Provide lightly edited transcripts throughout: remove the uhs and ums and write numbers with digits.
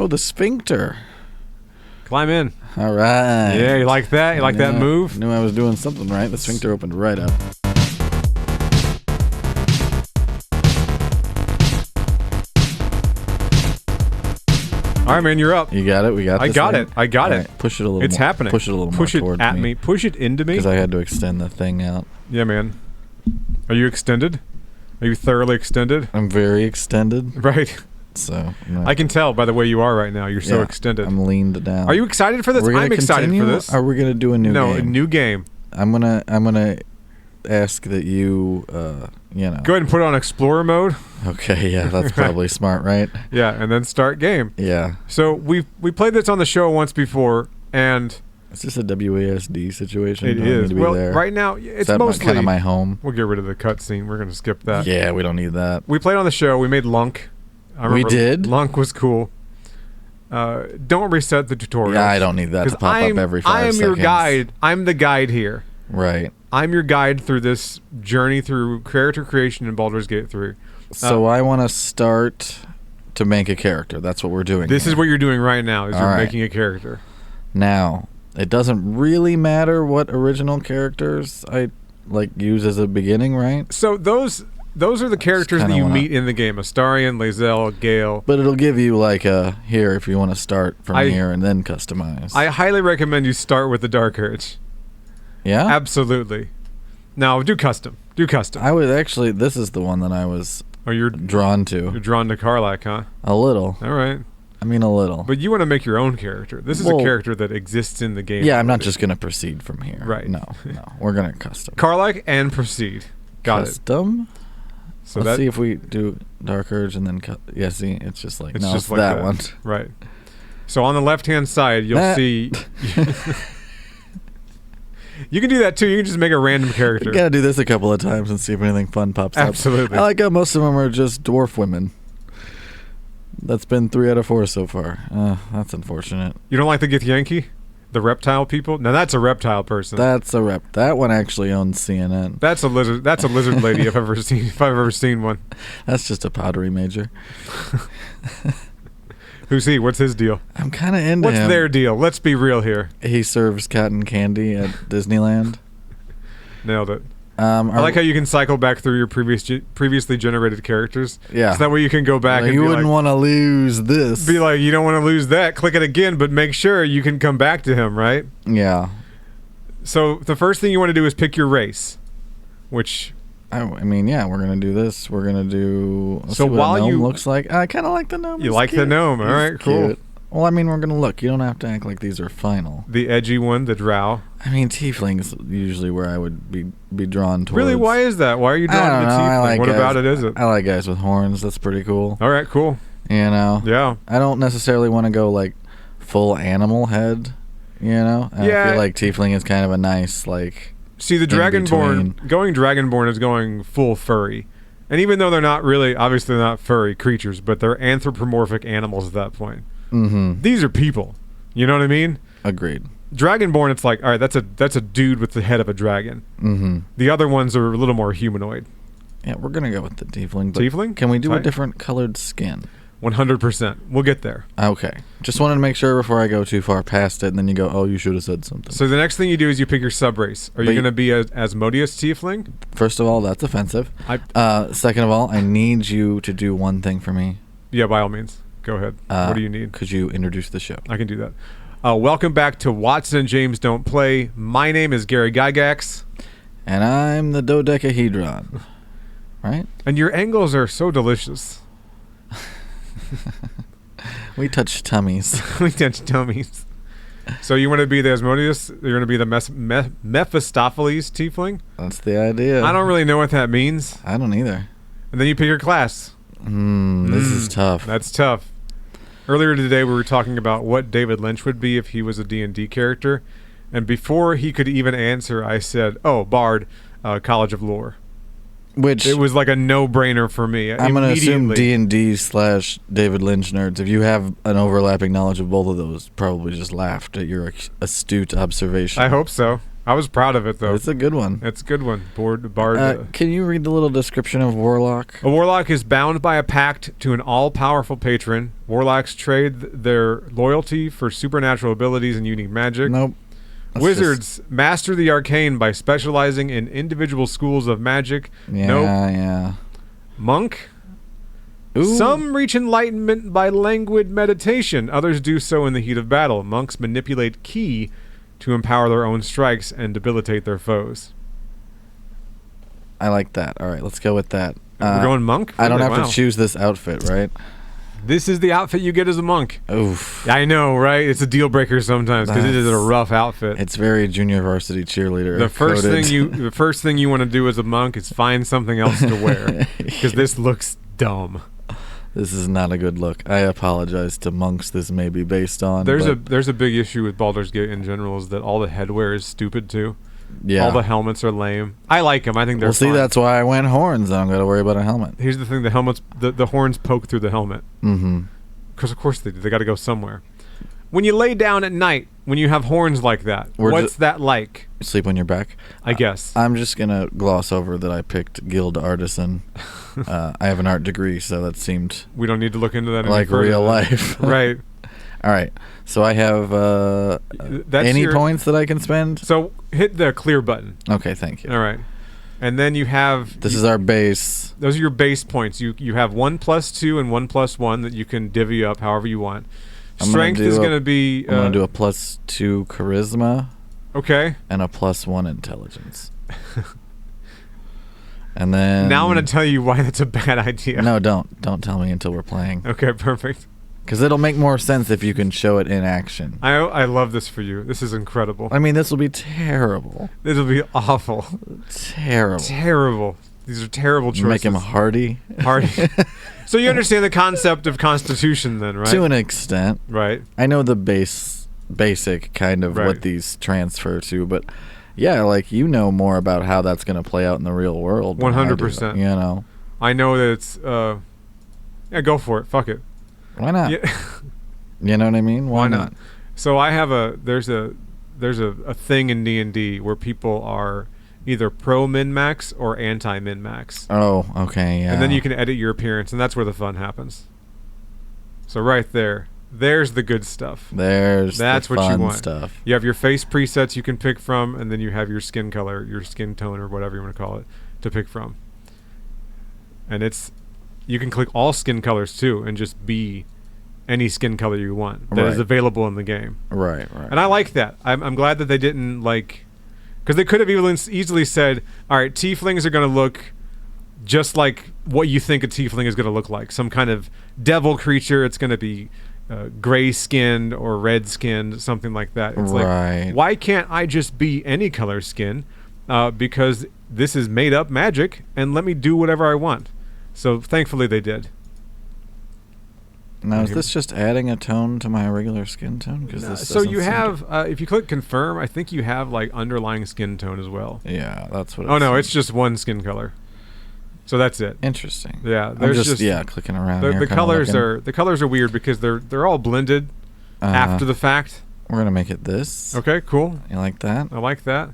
Oh, the sphincter. Climb in. All right. Yeah, you like that? You like that move? Knew I was doing something right. The sphincter opened right up. All right, man, you're up. You got it? We got this I got thing? it. I got All it. right, push it a little It's more. happening. Push it a little more Push it towards at me. Push it into me. Because I had to extend the thing out. Yeah, man. Are you extended? Are you thoroughly extended? I'm very extended. Right. So I can tell by the way you are right now. You're so extended. I'm leaned down. Are you excited for this? I'm excited for this. Are we gonna do a new game? No, a new game. I'm gonna ask that you Go ahead and put it on Explorer mode. Okay, yeah, that's probably smart, right? Yeah, and then start game. Yeah. So we played this on the show once before, and is this a WASD situation? It is. Well, right now it's mostly kind of my home. We'll get rid of the cutscene. We're gonna skip that. Yeah, we don't need that. We played on the show. We made Lunk. We did. Lunk was cool. Don't reset the tutorial. Yeah, I don't need that to pop up every 5 seconds. I am your guide. I'm the guide here. Right. I'm your guide through this journey through character creation in Baldur's Gate 3. So I want to start to make a character. That's what we're doing. This is what you're doing right now. Is you're making a character. Now, it doesn't really matter what original characters I use as a beginning, right? So those are the characters that you meet in the game: Astarion, Lae'zel, Gale. But it'll give you here if you want to start from here and then customize. I highly recommend you start with the Dark Urge. Yeah? Absolutely. Now, do custom. Do custom. I would actually... This is the one that I was drawn to. You're drawn to Karlach, huh? A little. All right. I mean, a little. But you want to make your own character. This is a character that exists in the game. Yeah, I'm not just going to proceed from here. Right. No. We're going to custom. Karlach and proceed. Got it. Custom? So let's see if we do Dark Urge and then... Yeah, see? It's just like... It's no, just it's like that one. Right. So on the left-hand side, you'll see... You can do that too. You can just make a random character. You gotta do this a couple of times and see if anything fun pops up. Absolutely. I like how most of them are just dwarf women. That's been 3 out of 4 so far. That's unfortunate. You don't like the Githyanki? The reptile people? Now that's a reptile person. That's a rep. That one actually owns CNN. That's a lizard. That's a lizard lady if I've ever seen one. That's just a pottery major. Who's he? What's his deal? I'm kind of into him. What's their deal? Let's be real here. He serves cotton candy at Disneyland. Nailed it. I like how you can cycle back through your previously generated characters. Yeah. So that way you can go back and you be wouldn't want to lose this. Be like, you don't want to lose that. Click it again, but make sure you can come back to him, right? Yeah. So the first thing you want to do is pick your race, which... I mean, yeah, we're gonna do this. We're gonna do. Let's so see what while a gnome you looks like, I kind of like the gnome. You like the gnome? All right, cool. Cute. Well, I mean, we're gonna look. You don't have to act like these are final. The edgy one, the drow. I mean, tiefling's usually where I would be drawn towards. Really? Why is that? Why are you drawn to tiefling? What about it is it? I like guys with horns. That's pretty cool. All right, cool. You know. Yeah. I don't necessarily want to go full animal head. You know. I feel like tiefling is kind of a nice See, the Dragonborn, going Dragonborn is going full furry. And even though they're not really, obviously they're not furry creatures, but they're anthropomorphic animals at that point. Mm-hmm. These are people. You know what I mean? Agreed. Dragonborn, it's like, all right, that's a dude with the head of a dragon. Mm-hmm. The other ones are a little more humanoid. Yeah, we're going to go with the tiefling. Tiefling? Can we do a different colored skin? 100%. We'll get there. Okay. Just wanted to make sure before I go too far past it, and then you go, oh, you should have said something. So the next thing you do is you pick your sub-race. Are you going to be a Asmodeus tiefling? First of all, that's offensive. Second of all, I need you to do one thing for me. Yeah, by all means. Go ahead. What do you need? Could you introduce the show? I can do that. Welcome back to Watson and James Don't Play. My name is Gary Gygax. And I'm the dodecahedron. Right? And your angles are so delicious. We touch tummies. We touch tummies. So you want to be the Asmodeus? You're going to be the Mephistopheles tiefling? That's the idea. I don't really know what that means. I don't either. And then you pick your class. This is tough. That's tough. Earlier today we were talking about what David Lynch would be if he was a D&D character. And before he could even answer, I said, Bard, College of Lore. Which it was like a no-brainer for me. I'm going to assume D&D/David Lynch nerds. If you have an overlapping knowledge of both of those, probably just laughed at your astute observation. I hope so. I was proud of it, though. It's a good one. It's a good one. Bard. Can you read the little description of Warlock? A warlock is bound by a pact to an all-powerful patron. Warlocks trade their loyalty for supernatural abilities and unique magic. Nope. Wizards master the arcane by specializing in individual schools of magic. Yeah, Nope. yeah. Monk. Ooh. Some reach enlightenment by languid meditation. Others do so in the heat of battle. Monks manipulate ki to empower their own strikes and debilitate their foes. I like that. All right, let's go with that. We're going monk? I don't have Wow. to choose this outfit, right? This is the outfit you get as a monk. Oof. I know, right? It's a deal breaker sometimes because it is a rough outfit. It's very junior varsity cheerleader. The first coded. thing you want to do as a monk is find something else to wear because this looks dumb. This is not a good look. I apologize to monks this may be based on. There's but a big issue with Baldur's Gate in general is that all the headwear is stupid too. yeah. All the helmets are lame. I like them. I think they're Well, see, fun. that's why I went horns. I don't got to worry about a helmet. Here's the thing: the horns poke through the helmet. Mm-hmm. Because of course they do. They got to go somewhere. When you lay down at night, when you have horns like that, what's that like? Sleep on your back? I guess. I'm just going to gloss over that I picked Guild Artisan. I have an art degree, so that seemed We don't need to look into that. like real life. Right. All right. So I have That's any your- points that I can spend? So hit the clear button. Okay, thank you. All right. And then you have... This is our base. Those are your base points. You have 1 + 2 and 1 + 1 that you can divvy up however you want. Strength is going to be... I'm going to do a +2 charisma Okay. and a +1 intelligence. And then... Now I'm going to tell you why that's a bad idea. No, don't. Don't tell me until we're playing. Okay, perfect. Because it'll make more sense if you can show it in action. I love this for you. This is incredible. I mean, this will be terrible. This will be awful. Terrible. Terrible. These are terrible choices. Make him hardy. Hardy. So you understand the concept of constitution then, right? To an extent. Right. I know the basic kind of Right. what these transfer to, but yeah, like you know more about how that's going to play out in the real world. than I do, 100%. You know. I know that it's yeah, go for it. Fuck it. Why not? Yeah. You know what I mean? Why not? So I have there's a thing in D&D where people are either pro min-max or anti min-max. Oh, okay, yeah. And then you can edit your appearance, and that's where the fun happens. So right there's the good stuff. That's That's the what you fun want. stuff. You have your face presets you can pick from, and then you have your skin color, your skin tone, or whatever you want to call it, to pick from. And you can click all skin colors too, and just be any skin color you want that is Right. available in the game. Right. And I like that. I'm glad that they didn't because they could have easily said, all right, tieflings are going to look just like what you think a tiefling is going to look like. Some kind of devil creature. It's going to be gray-skinned or red-skinned, something like that. It's Right. like, why can't I just be any color skin? Because this is made-up magic, and let me do whatever I want. So thankfully they did. Now, is this just adding a tone to my regular skin tone? Because this So doesn't you seem to- have, if you click confirm, I think you have like underlying skin tone as well. Yeah, that's what. Oh no, it's just one skin color. So that's it. interesting. Yeah, I'm there's just clicking around. the here, kinda colors looking. the colors are weird because they're all blended after the fact. We're gonna make it this. Okay, cool. You like that? I like that.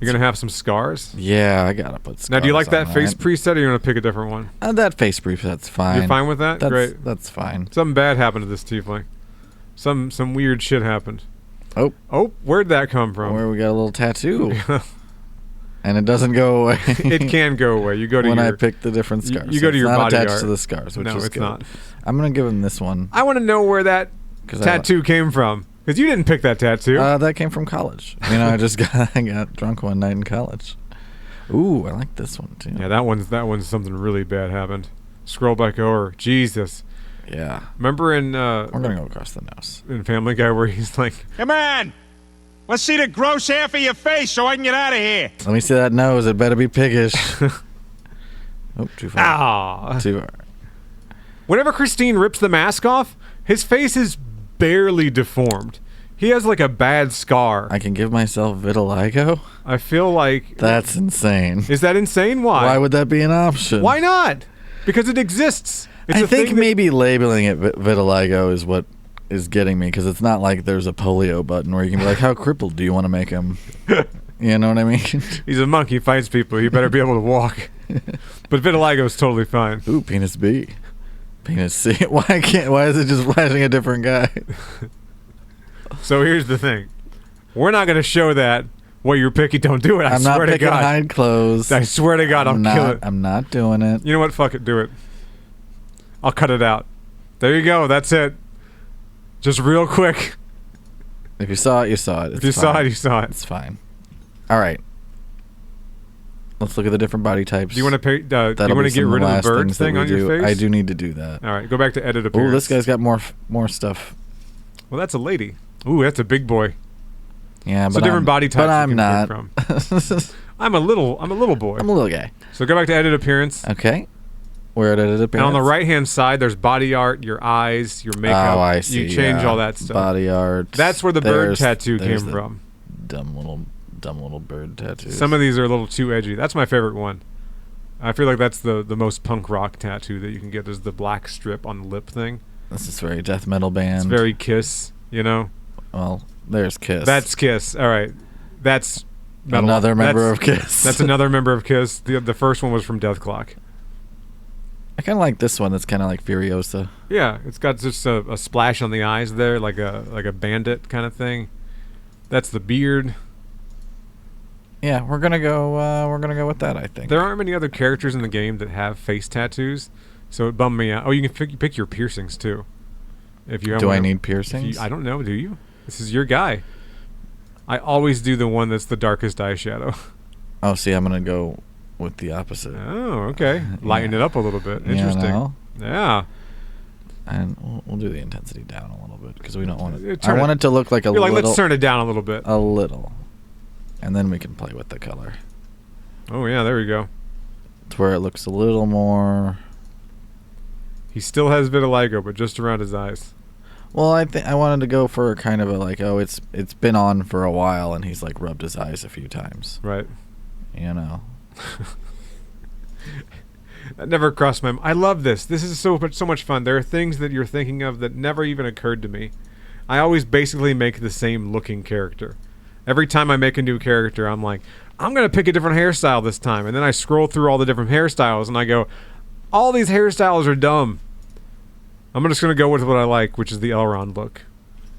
You're gonna have some scars. Yeah, I gotta put. Scars Now, do you like that on, face right? preset, or you want to pick a different one? That face preset's fine. You're fine with that? That's, Great. That's fine. Something bad happened to this tiefling. Some weird shit happened. Oh, Where'd that come from? where we got a little tattoo, and it doesn't go away. It can go away. You go to when your. I pick the different you- scars. you go to It's your not body attached art. to the scars, which No, is it's good. not. I'm gonna give him this one. I want to know where that 'Cause tattoo came from, because you didn't pick that tattoo. That came from college. You know, I got drunk one night in college. Ooh, I like this one too. Yeah, that one's something really bad happened. Scroll back over. Jesus. Yeah. Remember in We're gonna go across the nose. in Family Guy where he's like, Come on! Let's see the gross half of your face so I can get out of here. Let me see that nose. It better be piggish. Oh, too far. ah. Too far. Whenever Christine rips the mask off, his face is barely deformed. He has like a bad scar. I can give myself vitiligo. I feel like That's insane. is that insane? Why would that be an option? Why not? Because it exists. It's I a think thing that- maybe labeling it vitiligo is what is getting me, because it's not like there's a polio button where you can be like, how crippled do you want to make him? You know what I mean? He's a monk. He fights people. He better be able to walk. But vitiligo's totally fine. Ooh, penis B. Penis C. Why is it just flashing a different guy? So here's the thing. We're not going to show that. What you're picky, don't do it. I I'm swear not to picking God. hide clothes. I swear to God, I'll kill it. I'm not doing it. You know what? Fuck it. Do it. I'll cut it out. There you go. That's it. Just real quick. If you saw it, you saw it. If you saw it, you saw it. It's fine. All right. Let's look at the different body types. Do you want to get rid of the bird thing on your face? I do need to do that. All right. Go back to edit appearance. Oh, this guy's got more stuff. Well, that's a lady. Ooh, that's a big boy. Yeah, so different body types. But I'm not. From. I'm a little boy. I'm a little guy. So go back to edit appearance. Okay. We're at edit appearance. And on the right-hand side, there's body art, your eyes, your makeup. Oh, I see. You change all that stuff. Body art. That's where the bird tattoo came from. Dumb little bird tattoos. Some of these are a little too edgy. That's my favorite one. I feel like that's the most punk rock tattoo that you can get is the black strip on the lip thing. This is very death metal band. It's very Kiss, you know? Well, there's Kiss. That's Kiss. All right. That's metal. Another member of Kiss. That's another member of Kiss. The first one was from Death Clock. I kind of like this one. That's kind of like Furiosa. Yeah, it's got just a splash on the eyes there, like a bandit kind of thing. That's the beard. Yeah, we're gonna go with that. I think there aren't many other characters in the game that have face tattoos, so it bummed me out. Oh, you can pick your piercings too. If you do, I need piercings? I don't know. Do you? This is your guy. I always do the one that's the darkest eyeshadow. Oh, see, I'm gonna go with the opposite. Oh, okay. Lighten it up a little bit. Interesting. You know? Yeah. And we'll do the intensity down a little bit because we don't want it. I want it to look like a little. Let's turn it down a little bit. A little. And then we can play with the color. Oh, yeah, there we go. To where it looks a little more... He still has vitiligo, but just around his eyes. Well, I wanted to go for kind of a like, oh, it's been on for a while, and he's like rubbed his eyes a few times. Right. You know. That never crossed my mind. I love this. This is so much fun. There are things that you're thinking of that never even occurred to me. I always basically make the same looking character. Every time I make a new character, I'm like, I'm going to pick a different hairstyle this time. And then I scroll through all the different hairstyles and I go, all these hairstyles are dumb. I'm just going to go with what I like, which is the Elrond look.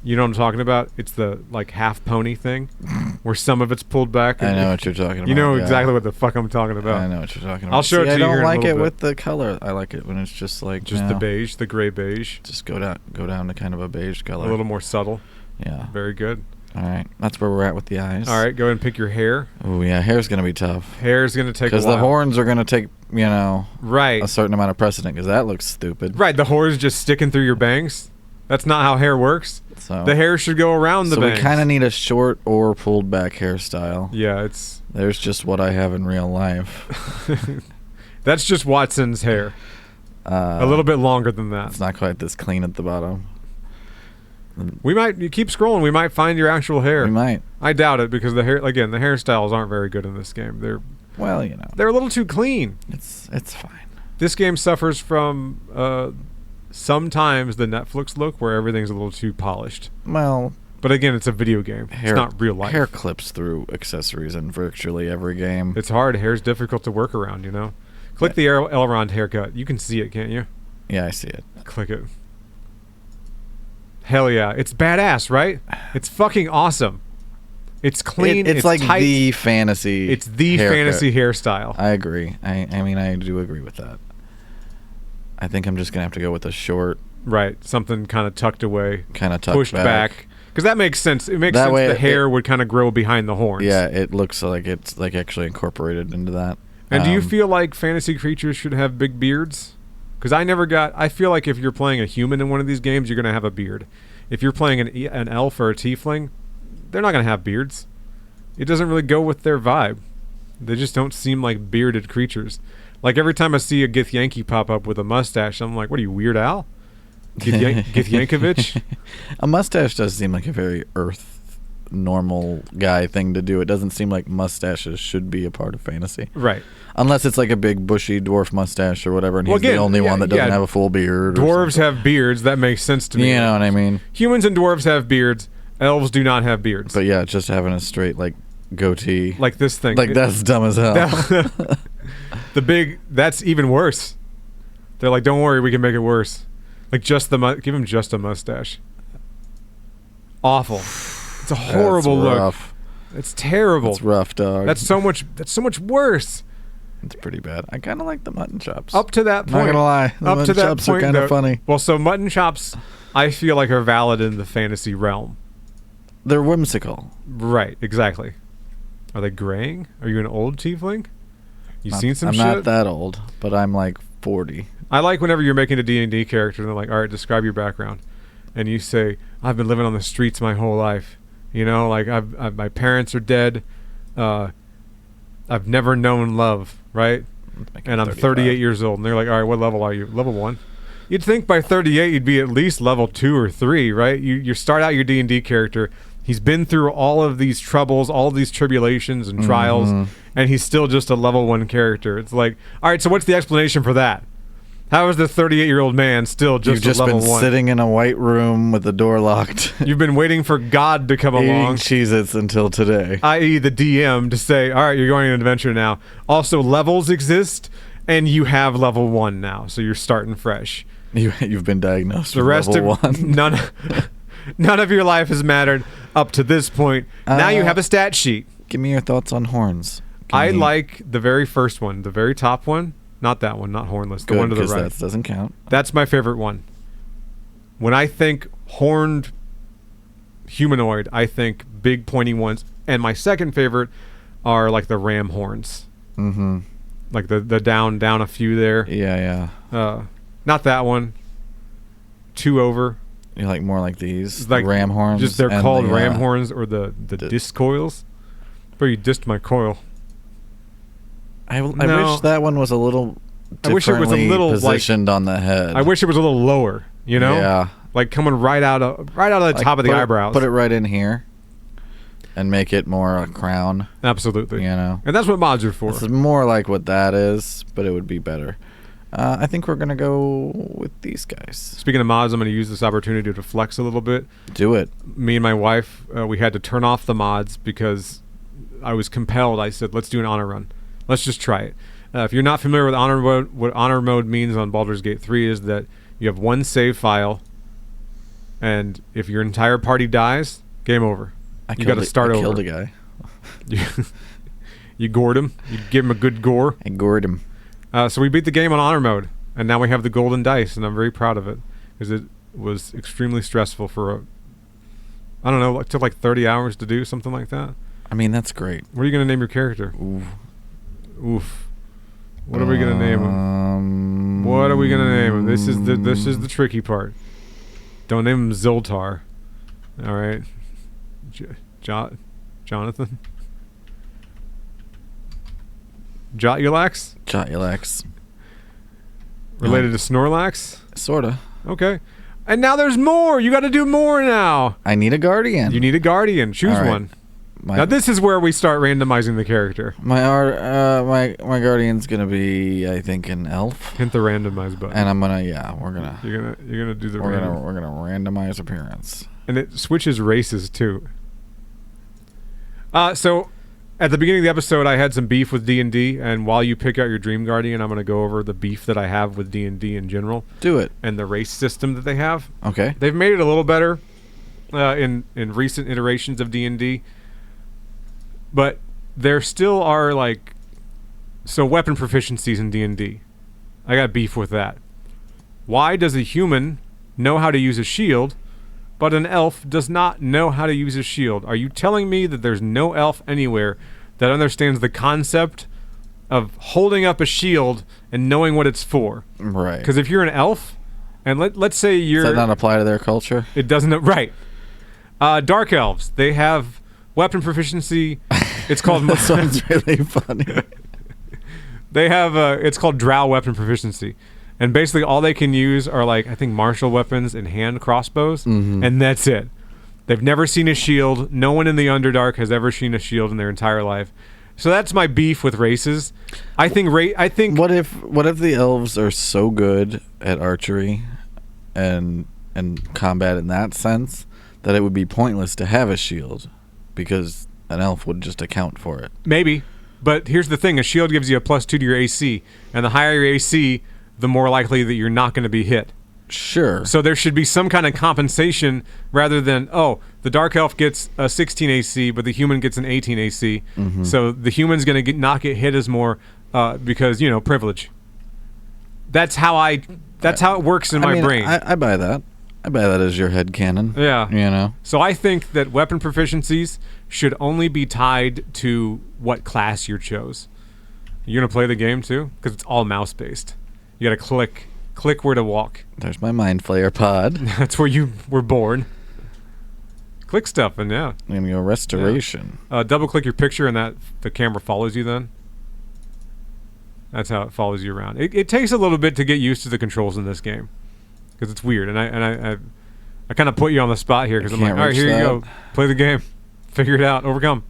You know what I'm talking about? It's the like half pony thing where some of it's pulled back. I know what you're talking about. You know exactly what the fuck I'm talking about. I know what you're talking about. I'll show it to you. I don't like it bit. with the color. I like it when it's just like the beige, the gray beige. Just go down to kind of a beige color. A little more subtle. Yeah. Very good. All right, that's where we're at with the eyes. All right, go ahead and pick your hair. Oh yeah, hair's gonna be tough. Hair's gonna take a while. Because the horns are gonna take, right, a certain amount of precedent. Because that looks stupid. Right, the horns just sticking through your bangs. That's not how hair works. So the hair should go around the bangs. So we kind of need a short or pulled back hairstyle. Yeah, there's just what I have in real life. That's just Watson's hair. A little bit longer than that. It's not quite this clean at the bottom. You keep scrolling, we might find your actual hair. We might. I doubt it because the hairstyles aren't very good in this game. They're they're a little too clean. It's fine. This game suffers from sometimes the Netflix look where everything's a little too polished. Well, but again, it's a video game. It's not real life. Hair clips through accessories in virtually every game. It's hard. Hair's difficult to work around, Click the Elrond haircut. You can see it, can't you? Yeah, I see it. Click it. Hell yeah. It's badass, right? It's fucking awesome. It's clean. It's like tight. the fantasy. It's the fantasy hairstyle. I agree. I mean, I do agree with that. I think I'm just going to have to go with a short. Right. Something kind of tucked away. Kind of tucked pushed back. Because that makes sense. It makes sense the hair would kind of grow behind the horns. Yeah, it looks like it's like actually incorporated into that. And do you feel like fantasy creatures should have big beards? Because I feel like if you're playing a human in one of these games, you're going to have a beard. If you're playing an elf or a tiefling, they're not going to have beards. It doesn't really go with their vibe. They just don't seem like bearded creatures. Like every time I see a Githyanki pop up with a mustache, I'm like, what are you, Weird Al? Githyankovich? A mustache does seem like a very earth normal guy thing to do. It doesn't seem like mustaches should be a part of fantasy. Right. Unless it's like a big bushy dwarf mustache or whatever, and he's the only one that doesn't have a full beard. Dwarves have beards. That makes sense to me. You know what I mean? Humans and dwarves have beards. Elves do not have beards. But yeah, just having a straight, like, goatee. like this thing. Like that's dumb as hell. That's even worse. They're like, don't worry, we can make it worse. Like just give him just a mustache. Awful. It's a horrible look. It's terrible. It's rough, dog. That's so much worse. It's pretty bad. I kind of like the mutton chops. Up to that point. Not gonna lie, the mutton chops are kind of funny. Well, so mutton chops, I feel like are valid in the fantasy realm. They're whimsical. Right, exactly. Are they graying? Are you an old tiefling? You seen some I'm shit? not that old, but I'm like 40. I like whenever you're making a D&D character and they're like, all right, describe your background. And you say, I've been living on the streets my whole life. You know, like my parents are dead. I've never known love, right? And I'm 38 years old. And they're like, all right, what level are you? Level 1? You'd think by 38 you'd be at least level 2 or 3, right? You start out your D&D character. He's been through all of these troubles, all of these tribulations and trials, and he's still just a level 1 character. It's like, all right, so what's the explanation for that? How is the 38-year-old man still just a level 1? You've just been sitting in a white room with the door locked. You've been waiting for God to come along. Eating Cheez-Its until today. I.e. the DM to say, all right, you're going on an adventure now. Also, levels exist, and you have level 1 now, so you're starting fresh. You've been diagnosed The with rest level of 1. none of your life has mattered up to this point. Now you have a stat sheet. Give me your thoughts on horns. I like the very first one, the very top one. Not that one, not hornless. The one to the right. That doesn't count. That's my favorite one. When I think horned humanoid, I think big pointy ones. And my second favorite are like the ram horns. Mm-hmm. Like the down a few there. Yeah. Not that one. 2 over. You like more like these like ram horns. Just they're called ram horns or the disc coils. But you dissed my coil. I wish that one was a little I wish it was a little positioned on the head. I wish it was a little lower, you know? Yeah. Like coming right out of the top of the eyebrows. Put it right in here and make it more a crown. Absolutely. You know? And that's what mods are for. This is more like what that is, but it would be better. I think we're going to go with these guys. Speaking of mods, I'm going to use this opportunity to flex a little bit. Do it. Me and my wife, we had to turn off the mods because I was compelled. I said, let's do an honor run. Let's just try it. If you're not familiar with honor mode, what honor mode means on Baldur's Gate 3 is that you have one save file, and if your entire party dies, game over. You got to start over. I killed a guy. You gored him. You give him a good gore. I gored him. So we beat the game on honor mode, and now we have the golden dice, and I'm very proud of it because it was extremely stressful for I don't know, it took like 30 hours to do something like that. I mean, that's great. What are you going to name your character? Oof. What are we going to name him? What are we going to name him? This is the tricky part. Don't name him Zoltar. All right. Jonathan? Jotulax? Jotulax. Related to Snorlax? Sorta. Okay. And now there's more. You got to do more now. I need a guardian. You need a guardian. Choose one. Now this is where we start randomizing the character. My guardian's gonna be, I think, an elf. Hit the randomize button. And I'm gonna, you're gonna do the. We're gonna randomize appearance. And it switches races too. So, at the beginning of the episode, I had some beef with D&D, and while you pick out your Dream Guardian, I'm gonna go over the beef that I have with D&D in general. Do it. And the race system that they have. Okay. They've made it a little better, in recent iterations of D&D. But there still are weapon proficiencies in D&D. I got beef with that. Why does a human know how to use a shield, but an elf does not know how to use a shield? Are you telling me that there's no elf anywhere that understands the concept of holding up a shield and knowing what it's for? Right. Because if you're an elf, and let's say you're... Does that not apply to their culture? It doesn't... Right. Dark elves, they have... weapon proficiency. It's called. That sounds really funny. They have it's called drow weapon proficiency, and basically all they can use are I think martial weapons and hand crossbows, and that's it. They've never seen a shield. No one in the Underdark has ever seen a shield in their entire life. So that's my beef with races. I think what if the elves are so good at archery and combat in that sense that it would be pointless to have a shield? Because an elf would just account for it. Maybe. But here's the thing. A shield gives you a +2 to your AC. And the higher your AC, the more likely that you're not going to be hit. Sure. So there should be some kind of compensation rather than, the Dark Elf gets a 16 AC, but the human gets an 18 AC. Mm-hmm. So the human's going to not get hit as more because, privilege. That's how it works in my brain. I buy that. I buy that as your headcanon. Yeah. So I think that weapon proficiencies should only be tied to what class you chose. You going to play the game too? Because it's all mouse-based. You got to click where to walk. There's my Mind Flayer pod. That's where you were born. Click stuff, and yeah. And your restoration. Yeah. Double-click your picture, and the camera follows you then. That's how it follows you around. It takes a little bit to get used to the controls in this game. Because it's weird, and I kind of put you on the spot here, because I'm like, all right, here you go. Play the game. Figure it out. Overcome.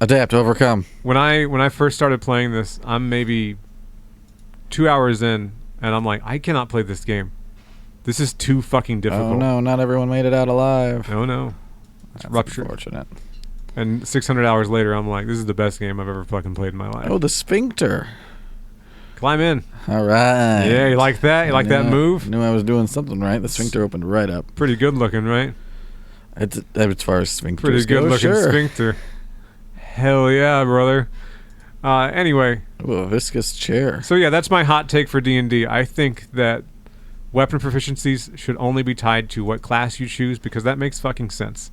Adapt, overcome. When I first started playing this, I'm maybe 2 hours in, and I'm like, I cannot play this game. This is too fucking difficult. Oh no, not everyone made it out alive. Oh no. It's ruptured. Unfortunate. And 600 hours later, I'm like, this is the best game I've ever fucking played in my life. Oh, the sphincter. Climb in. All right. Yeah, you like that? You like that move? Knew I was doing something right. The sphincter opened right up. Pretty good looking, right? It's as far as sphincters Pretty good go, looking sure. sphincter. Hell yeah, brother. Anyway. Ooh, a viscous chair. So yeah, that's my hot take for D&D. I think that weapon proficiencies should only be tied to what class you choose, because that makes fucking sense.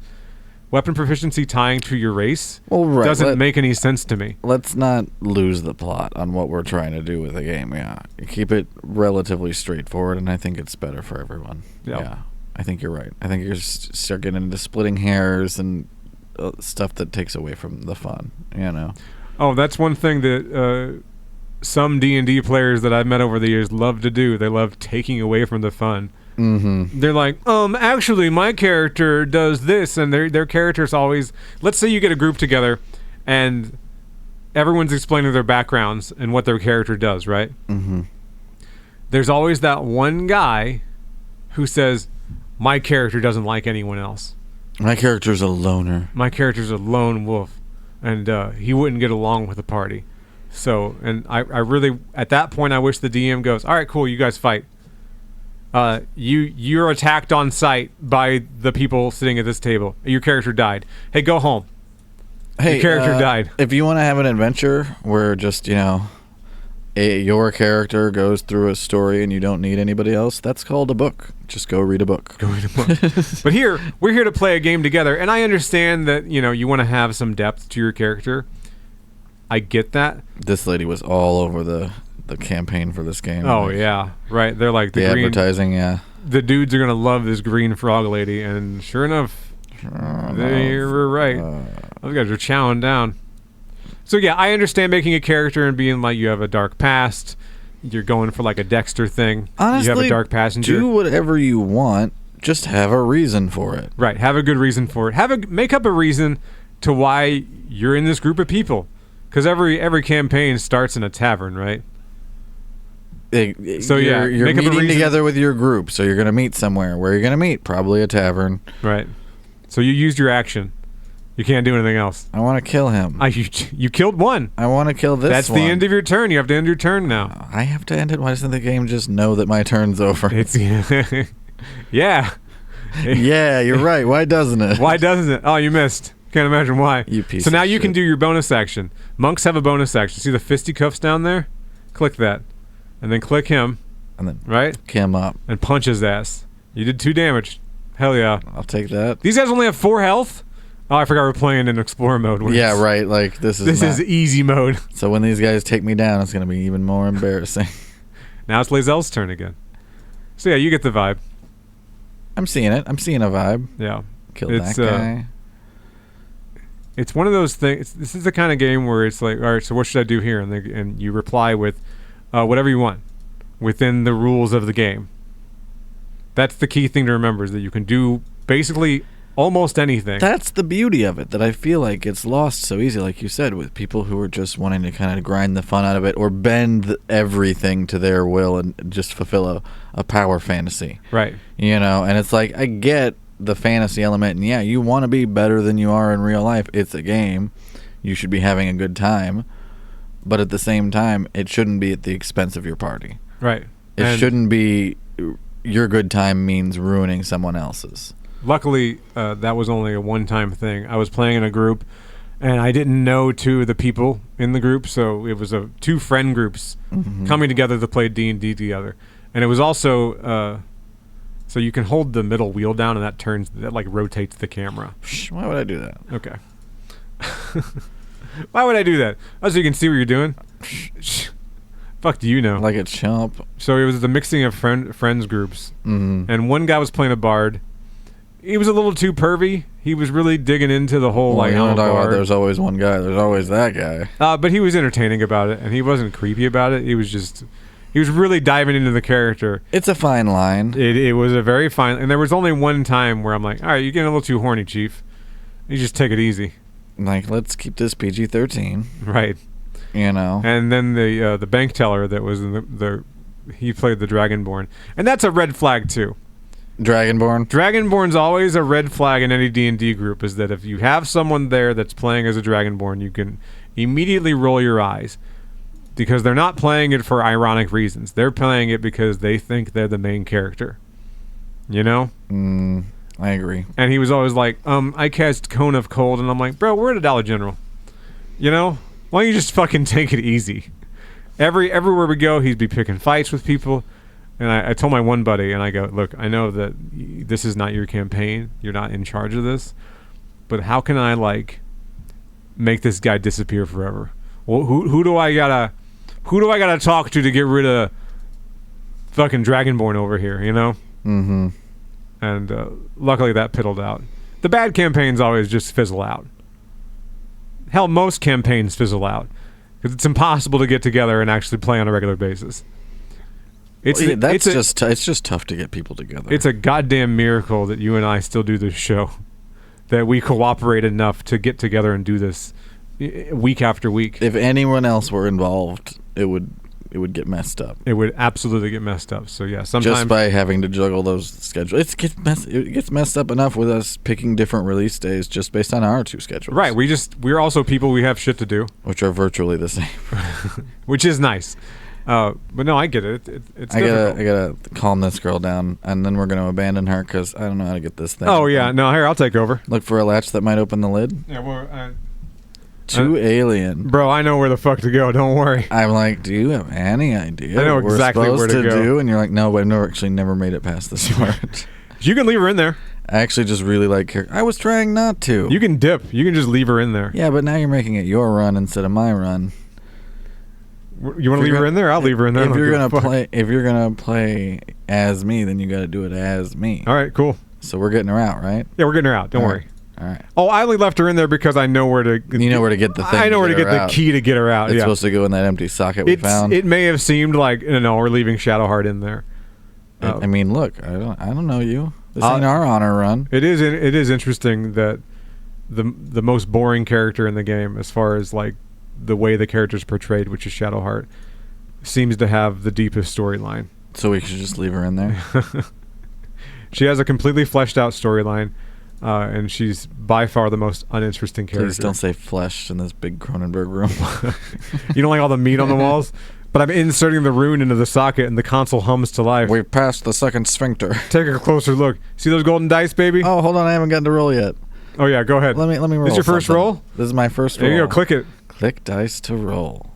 Weapon proficiency tying to your race doesn't make any sense to me. Let's not lose the plot on what we're trying to do with the game. Yeah, keep it relatively straightforward, and I think it's better for everyone. Yep. Yeah, I think you're right. I think you're start getting into splitting hairs and stuff that takes away from the fun. Oh, that's one thing that some D&D players that I've met over the years love to do. They love taking away from the fun. Mm-hmm. They're like, actually, my character does this, and their character's always. Let's say you get a group together, and everyone's explaining their backgrounds and what their character does, right? Mm-hmm. There's always that one guy who says, my character doesn't like anyone else. My character's a loner. My character's a lone wolf, and he wouldn't get along with the party. So, and I really, at that point, I wish the DM goes, all right, cool, you guys fight. You're attacked on sight by the people sitting at this table. Your character died. Hey, go home. Hey, your character died. If you want to have an adventure where just your character goes through a story and you don't need anybody else, that's called a book. Just go read a book. Go read a book. But here, we're here to play a game together, and I understand that you want to have some depth to your character. I get that. This lady was all over the campaign for this game. Oh yeah, right. They're like the advertising. Yeah, the dudes are gonna love this green frog lady, and sure enough, they were right. Those guys are chowing down. So yeah, I understand making a character and being like, you have a dark past. You're going for like a Dexter thing. Honestly, you have a dark passenger. Do whatever you want. Just have a reason for it. Right. Have a good reason for it. Make up a reason to why you're in this group of people. Because every campaign starts in a tavern, right? So you're meeting together with your group, so you're going to meet somewhere. Where are you going to meet? Probably a tavern. Right. So you used your action. You can't do anything else. I want to kill him. You killed one. I want to kill this one. That's the end of your turn. You have to end your turn now. I have to end it? Why doesn't the game just know that my turn's over? Yeah. Yeah, you're right. Why doesn't it? Why doesn't it? Oh, you missed. Can't imagine why. You piece So now of you shit. can do your bonus action. Monks have a bonus action. See the fisticuffs down there? Click that. And then click him. And then right? Him up. And punch his ass. You did 2 damage. Hell yeah. I'll take that. These guys only have 4 health? Oh, I forgot we're playing in Explorer mode. Yeah, right. Like, this is easy mode. So when these guys take me down, it's going to be even more embarrassing. Now it's Lazelle's turn again. So yeah, you get the vibe. I'm seeing it. I'm seeing a vibe. Yeah. Killed that guy. It's one of those things. This is the kind of game where it's like, all right, so what should I do here? And you reply with whatever you want within the rules of the game. That's the key thing to remember, is that you can do basically almost anything. That's the beauty of it, that I feel like it's lost so easy, like you said, with people who are just wanting to kind of grind the fun out of it or bend everything to their will and just fulfill a power fantasy. Right. And it's like, I get the fantasy element, and yeah, you want to be better than you are in real life. It's a game. You should be having a good time. But at the same time, it shouldn't be at the expense of your party. Right. It shouldn't be your good time means ruining someone else's. Luckily, that was only a one-time thing. I was playing in a group, and I didn't know two of the people in the group, so it was two friend groups coming together to play D&D together. And it was also so you can hold the middle wheel down, and that like rotates the camera. Why would I do that? Okay. Why would I do that? Oh, so you can see what you're doing. Fuck do you know? Like a chump. So it was the mixing of friends groups, and one guy was playing a bard. He was a little too pervy. He was really digging into the whole you want to talk about there's always one guy. There's always that guy. But he was entertaining about it, and he wasn't creepy about it. He was really diving into the character. It's a fine line. It was a very fine, and there was only one time where I'm like, all right, you're getting a little too horny, Chief. You just take it easy. Like, let's keep this PG-13. Right. You know. And then the bank teller that was in he played the Dragonborn, and that's a red flag too. Dragonborn's always a red flag in any D&D group, is that if you have someone there that's playing as a Dragonborn, you can immediately roll your eyes, because they're not playing it for ironic reasons. They're playing it because they think they're the main character. You know? I agree. And he was always like, I cast Cone of Cold, and I'm like, bro, we're at a Dollar General. You know? Why don't you just fucking take it easy? Everywhere we go, he'd be picking fights with people. And I told my one buddy, and I go, look, I know that this is not your campaign. You're not in charge of this. But how can I, like, make this guy disappear forever? Well, who do I gotta talk to get rid of fucking Dragonborn over here, you know? Mm-hmm. And luckily that piddled out. The bad campaigns always just fizzle out. Hell, most campaigns fizzle out. Because it's impossible to get together and actually play on a regular basis. It's just tough to get people together. It's a goddamn miracle that you and I still do this show, that we cooperate enough to get together and do this week after week. If anyone else were involved, it would get messed up. It would absolutely get messed up. So yeah, sometimes just by having to juggle those schedules, it gets messed up enough with us picking different release days just based on our two schedules. Right. We're also people. We have shit to do, which are virtually the same, which is nice. But no, I get it. It's difficult. I gotta calm this girl down, and then we're gonna abandon her because I don't know how to get this thing. Oh yeah, no, here, I'll take over. Look for a latch that might open the lid. Yeah, well, Too alien. Bro, I know where the fuck to go. Don't worry. I'm like, do you have any idea? I know what exactly we're where supposed to go. do? And you're like, no, but I've never made it past this part. You can leave her in there. I actually just really like her. I was trying not to. You can dip. You can just leave her in there. Yeah, but now you're making it your run instead of my run. You want to leave her in there? I'll leave her in there. If you're gonna play as me, then you got to do it as me. All right, cool. So we're getting her out, right? Yeah, we're getting her out. Don't worry. All right. Oh, I only left her in there because I know where to. You know where to get the thing. I know where to get the out. key to get her out. It's yeah. supposed to go in that empty socket we found. It may have seemed like no, we're leaving Shadowheart in there. I mean, look, I don't know you. This ain't our honor run. It is interesting that the most boring character in the game, as far as like the way the character's portrayed, which is Shadowheart, seems to have the deepest storyline. So we should just leave her in there. She has a completely fleshed out storyline, and she's by far the most uninteresting character. Please don't say fleshed in this big Cronenberg room. You don't like all the meat on the walls? But I'm inserting the rune into the socket, and the console hums to life. We've passed the second sphincter. Take a closer look. See those golden dice, baby? Oh, hold on, I haven't gotten to roll yet. Oh yeah, go ahead. Let me roll. This your first roll? This is my first roll. There you go. Click it. Click dice to roll.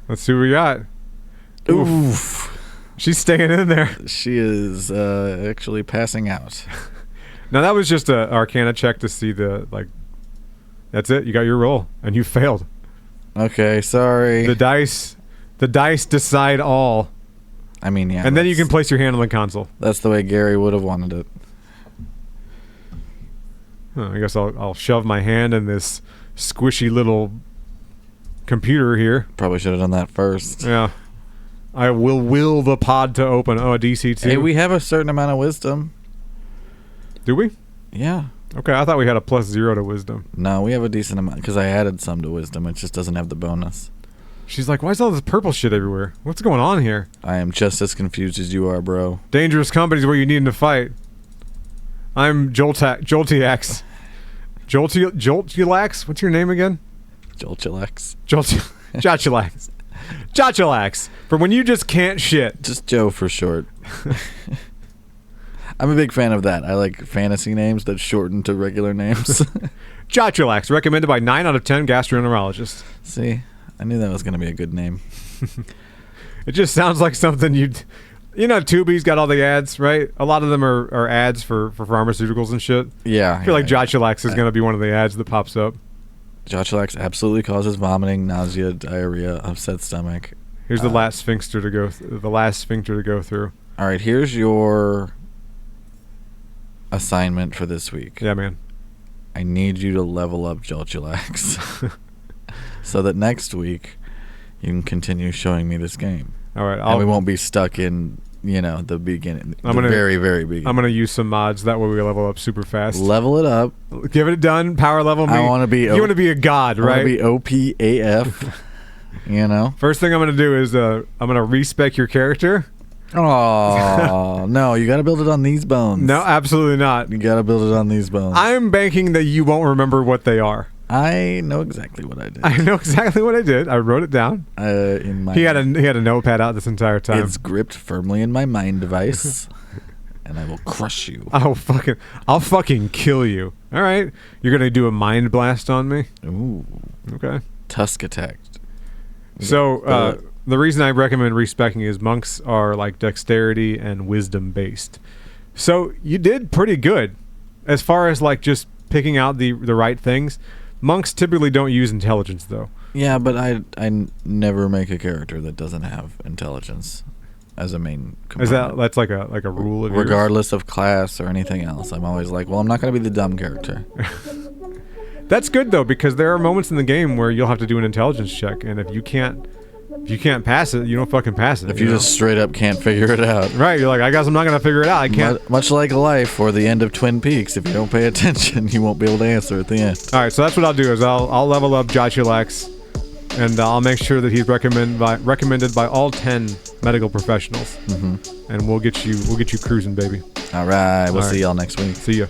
Let's see what we got. Oof. She's staying in there. She is actually passing out. Now that was just a Arcana check to see the like. That's it. You got your roll, and you failed. Okay, sorry. The dice decide all. I mean, yeah. And then you can place your hand on the console. That's the way Gary would have wanted it. I guess I'll shove my hand in this squishy little computer here. Probably should have done that first. Yeah. I will the pod to open. Oh, a DC2. Hey, we have a certain amount of wisdom. Do we? Yeah. Okay, I thought we had a +0 to wisdom. No, we have a decent amount because I added some to wisdom. It just doesn't have the bonus. She's like, why is all this purple shit everywhere? What's going on here? I am just as confused as you are, bro. Dangerous companies where you need to fight. I'm Joltiax. Joltulax? What's your name again? Joltilax. Jotulax. Jotulax. For when you just can't shit. Just Joe for short. I'm a big fan of that. I like fantasy names that shorten to regular names. Jotulax, recommended by 9 out of 10 gastroenterologists. See, I knew that was going to be a good name. It just sounds like something you'd... You know, Tubi's got all the ads, right? A lot of them are ads for pharmaceuticals and shit. Yeah. I feel like Jotulax is going to be one of the ads that pops up. Jotulax absolutely causes vomiting, nausea, diarrhea, upset stomach. Here's the last sphincter to go. The last sphincter to go through. All right, here's your assignment for this week. Yeah, man. I need you to level up Joltulax so that next week you can continue showing me this game. All right, and we won't be stuck in, the beginning, very, very beginning. I'm gonna use some mods that way we level up super fast. Level it up. Give it done. Power level me. I want to be. You want to be a god, right? I want to be OPAF. First thing I'm gonna do is I'm gonna respec your character. Oh no! You got to build it on these bones. No, absolutely not. You got to build it on these bones. I'm banking that you won't remember what they are. I know exactly what I did. I know exactly what I did. I wrote it down. He had a notepad out this entire time. It's gripped firmly in my mind device, and I will crush you. I'll fucking kill you. All right, you're gonna do a mind blast on me. Ooh. Okay. Tusk attack. So the reason I recommend respecing is monks are like dexterity and wisdom based. So you did pretty good as far as like just picking out the right things. Monks typically don't use intelligence though. Yeah, but I never make a character that doesn't have intelligence as a main component. That's like a rule of yours? Regardless of class or anything else. I'm always like, well, I'm not going to be the dumb character. That's good though, because there are moments in the game where you'll have to do an intelligence check, and if you can't pass it, you don't fucking pass it. If you just straight up can't figure it out. Right, you're like, I guess I'm not going to figure it out. I can't. Much like life or the end of Twin Peaks, if you don't pay attention, you won't be able to answer at the end. All right, so that's what I'll do is I'll level up Jotulax, and I'll make sure that he's recommended by all 10 medical professionals. Mm-hmm. And we'll get you cruising, baby. All right, we'll see y'all next week. See ya.